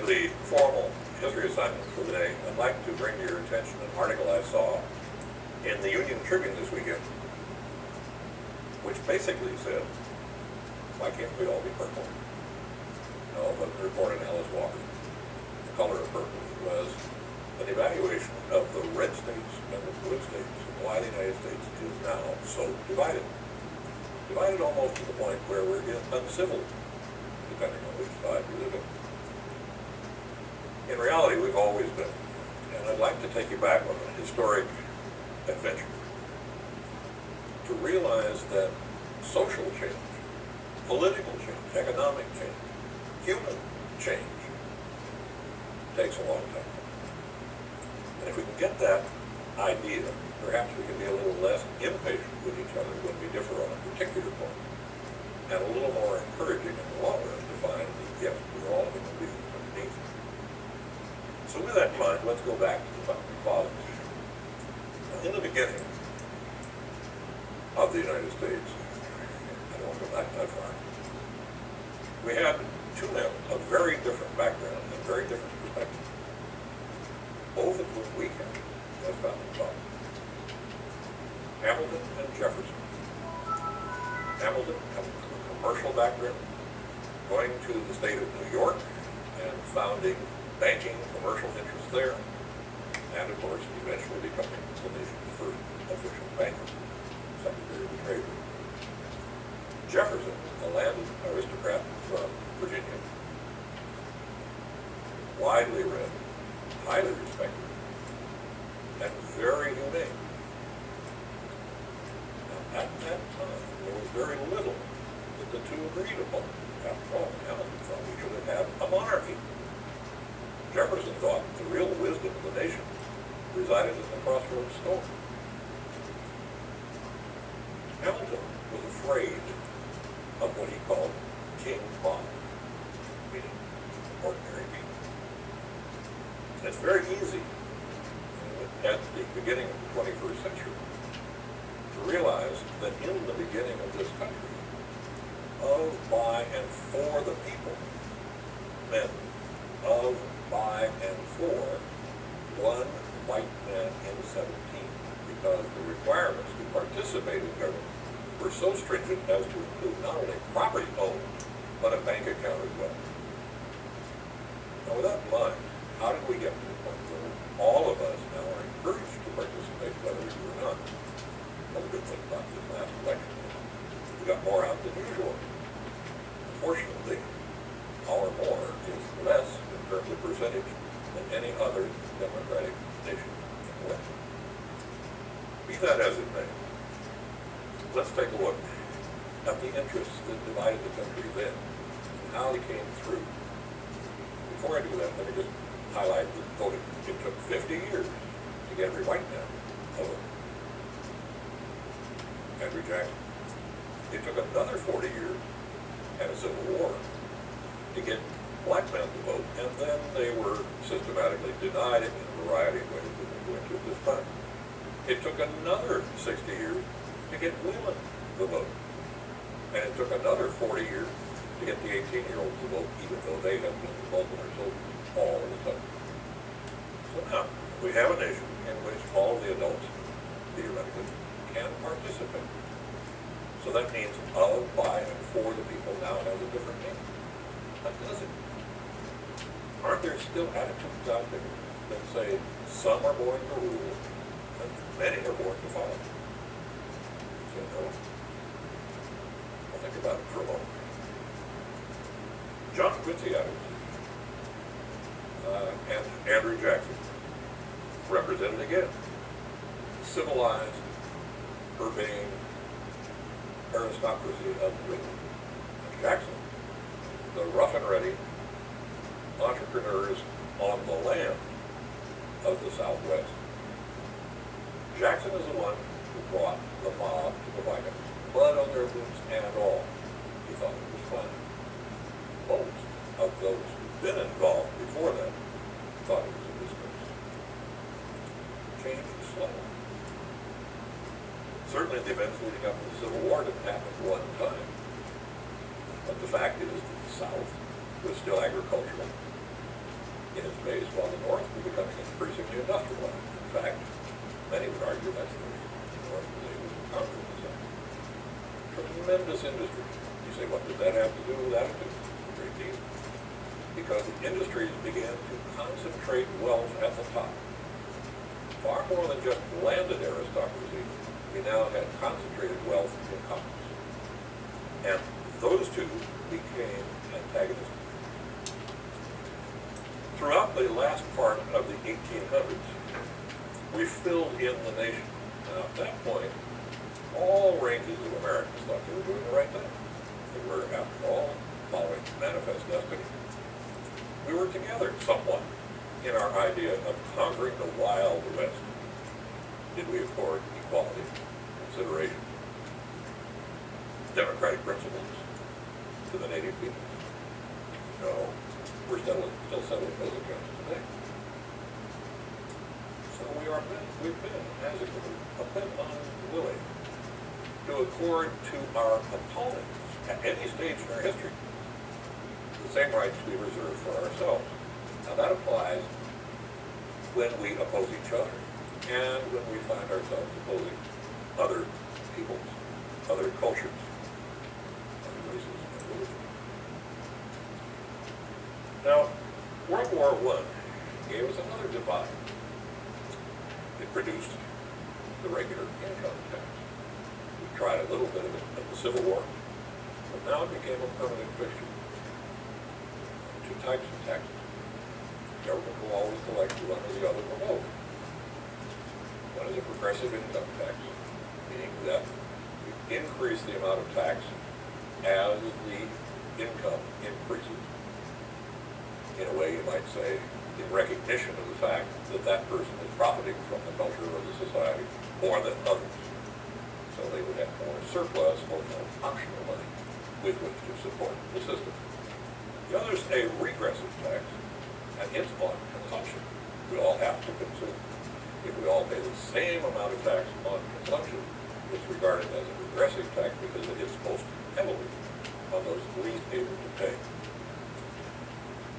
the formal history assignment for the day, I'd like to bring to your attention an article I saw in the Union Tribune this weekend, which basically said, why can't we all be purple? No, but reported Alice Walker. The color of purple was an evaluation of the red states and the blue states, and why the United States is now so divided. Divided almost to the point where we're uncivil, depending on which side we live in. In reality, we've always been, and I'd like to take you back on an historic adventure to realize that social change, political change, economic change, human change takes a long time. And if we can get that idea, perhaps we can be a little less impatient with each other when we differ on a particular point, and a little more encouraging in the long run to find that, yes, we're all human beings underneath. So with that in mind, let's go back to the founding fathers. Now, in the beginning of the United States, I don't want to go back that far, we had two men of very different background and very different perspectives, both of whom we had as founding fathers. Hamilton and Jefferson. Hamilton coming from a commercial background, going to the state of New York and founding banking commercial interests there, and of course eventually becoming the nation's first official banker, Secretary of the Treasury. Jefferson, a landed aristocrat from Virginia, widely read, highly respected, and very humane. Now, at that time, there was very little that the two agreed upon. After all, Hamilton thought we should have had a monarchy. Jefferson thought the real wisdom of the nation resided in the crossroads storm. Hamilton was afraid of what he called King Bob, meaning ordinary people. It's very easy at the beginning of the 21st century to realize that in the beginning of this country, of, by, and for the people, meant of, by, and for one white man in 17, because the requirements to participate in government were so stringent as to include not only property owned, but a bank account as well. Now with that in mind, how did we get to the point where all of us now are encouraged to participate, whether we do or not? Well, the good thing about this last election is we got more out than usual. Unfortunately, our more is less in terms of percentage than any other democratic nation in the West. Be that as it may, let's take a look at the interests that divided the country then and how they came through. Before I do that, let me just highlight that voting. It took 50 years to get every white man to vote. Andrew Jackson. It took another 40 years and a civil war to get black men to vote, and then they were systematically denied it in a variety of ways that we'll go into at this time. It took another 60 years to get women to vote, and it took another 40 years to get the 18-year-olds to vote, even though they had been the bulk of our soldiers all of the time. So now, we have a nation in which all of the adults, theoretically, can participate. So that means of, by, and for the people now has a different meaning. What does it? Aren't there still attitudes out there that say some are born to rule and many are born to follow? So no. Well, think about it for a moment. John Quincy Adams and Andrew Jackson represented again civilized, urbane aristocracy of New England. Jackson, the rough and ready entrepreneurs on the land of the Southwest. Jackson is the one who brought the mob to the White House, blood on their boots and all. He thought it was fun. Most of those who'd been involved before that thought it was a disgrace. Change is slow. Certainly the events leading up to the Civil War didn't happen at one time. But the fact is that the South was still agricultural. in its base, while the North was becoming increasingly industrialized. In fact, many would argue that's the reason the North was able to conquer the South. Tremendous industry. You say, what does that have to do with attitude? A great deal. Because the industries began to concentrate wealth at the top. Far more than just landed aristocracy, we now had concentrated wealth in commerce. And those two became antagonistic. Throughout the last part of the 1800s, we filled in the nation. Now, at that point, all ranges of Americans thought they were doing the right thing. They were, after all, following manifest destiny. We were together somewhat in our idea of conquering the Wild West. Did we accord equality, consideration, democratic principles to the native people? No. We're still settling those accounts today. So we've been, as a group, a bit unwilling to accord to our opponents at any stage in our history the same rights we reserve for ourselves. Now that applies when we oppose each other and when we find ourselves opposing other peoples, other cultures, other races and religions. Now, World War I gave us another divide. It produced the regular income tax. We tried a little bit of it in the Civil War, but now it became a permanent fixture. Two types of taxes. The government will always collect one or the other remote. One is a progressive income tax, meaning that you increase the amount of tax as the income increases. In a way, you might say, in recognition of the fact that that person is profiting from the culture of the society more than others. So they would have more surplus or more optional money with which to support the system. The other is a regressive tax, and it's on consumption. We all have to consume. If we all pay the same amount of tax on consumption, it's regarded as a regressive tax because it hits most heavily on those least able to pay.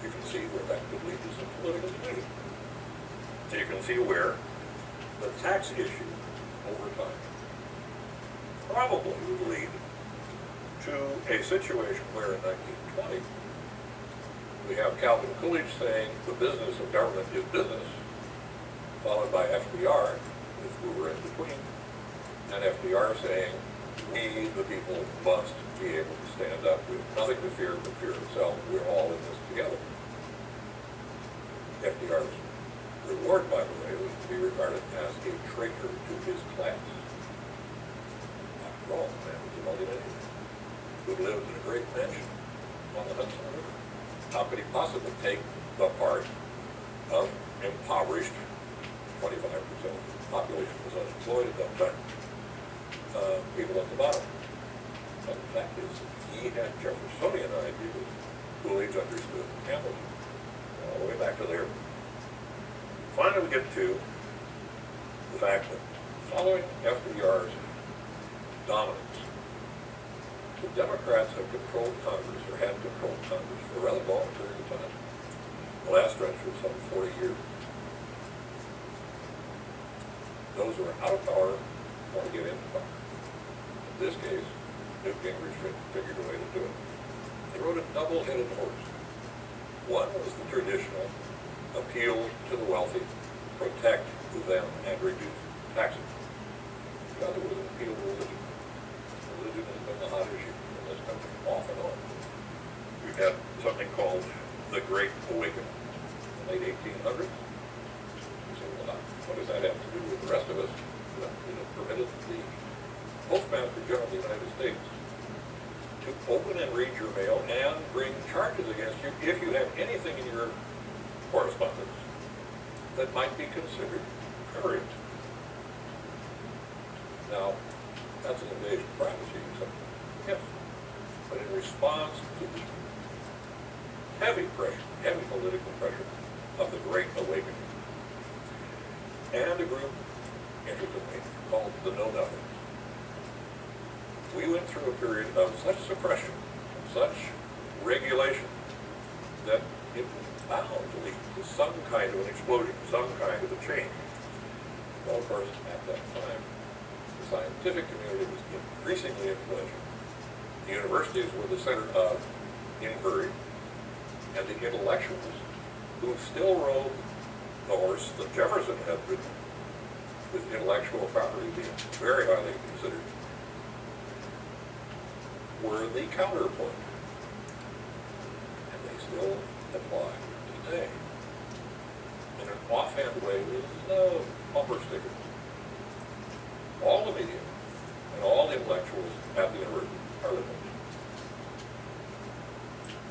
You can see where that could lead to some political division. So you can see where the tax issue over time probably would lead to a situation where in 1920 we have Calvin Coolidge saying the business of government is business, followed by FDR, if we were in between, and FDR saying we, the people, must be able to stand up with nothing to fear but fear itself. We're all in this together. FDR's reward, by the way, was to be regarded as a traitor to his class. After all, the man was a multimillionaire who lived in a great mansion on the Hudson River. How could he possibly take the part of impoverished 25% of the population was unemployed at that time? People at the bottom. But the fact is, he had Jeffersonian ideas. Coolidge understood Hamilton. All the way back to there. Finally, we get to the fact that following FDR's dominance, the Democrats have controlled Congress, or had controlled Congress, for a rather long period of time. The last stretch was some 40 years. Those who are out of power want to get into power. In this case, Newt Gingrich figured a way to do it. They rode a double-headed horse. One was the traditional appeal to the wealthy, protect them, and reduce taxes. The other was an appeal to religion. Religion has been the hot issue in this country, off and on. We've had something called the Great Awakening in the late 1800s. So, what does that have to do with the rest of us? Well, it permitted the Postmaster General of the United States to open and read your mail and bring charges against you if you have anything in your correspondence that might be considered current. Now, that's an invasion of privacy or something. Yes. But in response to the heavy pressure, heavy political pressure of the Great Awakening, and a group, interestingly, called the Know Nothings, we went through a period of such suppression, such regulation, that it was bound to lead to some kind of an explosion, some kind of a change. Well, of course, at that time, the scientific community was increasingly influential. The universities were the center of inquiry, and the intellectuals who still rode the horse that Jefferson had ridden, with intellectual property being very highly considered, were the counterpoint. And they still apply today. In an offhand way, with no bumper stickers. All the media and all the intellectuals at the university are liberals.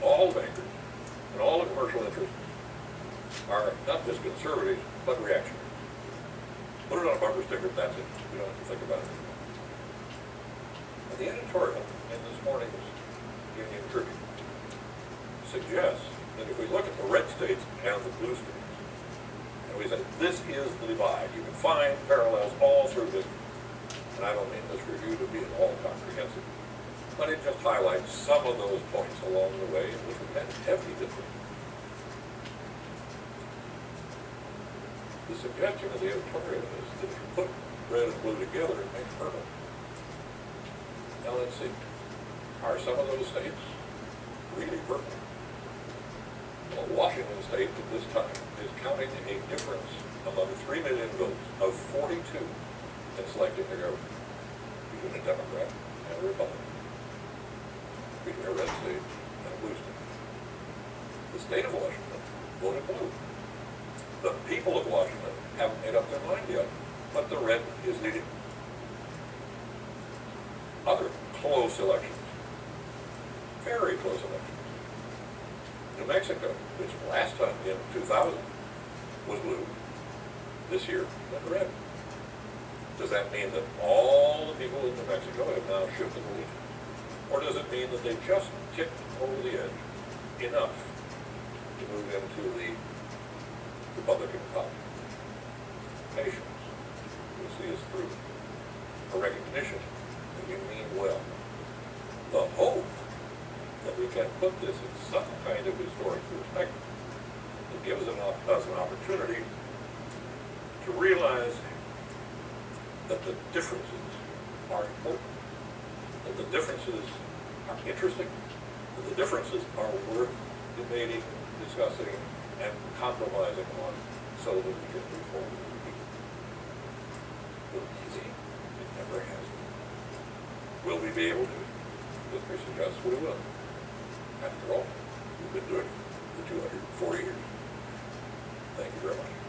All the bankers and all the commercial interests are not just conservatives, but reactionaries. Put it on a bumper sticker, that's it. We don't have to think about it anymore. And the editorial in this morning's Union Tribune suggests that if we look at the red states and the blue states, and we say this is the divide, you can find parallels all through history. And I don't mean this review to be at all comprehensive, but it just highlights some of those points along the way in which we've had heavy difference. The suggestion of the editorial is that if you put red and blue together, it makes purple. Now let's see. Are some of those states really purple? Well, Washington State at this time is counting a difference among 3 million votes of 42 in selecting their governor, between a Democrat and a Republican, between a red state and a blue state. The state of Washington voted blue. The people of Washington haven't made up their mind yet, but the red is leading. Other close elections, very close elections. New Mexico, which last time in 2000 was blue, this year went red. Does that mean that all the people in New Mexico have now shifted allegiance? Or does it mean that they just tipped over the edge enough to move into the Republican Party? Patience will see us through. A recognition that we mean well. The hope that we can put this in some kind of historic perspective that gives us an opportunity to realize that the differences are important, that the differences are interesting, that the differences are worth debating, discussing, and compromising on so that we can move forward as a people. Will it be easy? It never has been. Will we be able to? History suggests we will. After all, we've been doing it for 204 years. Thank you very much.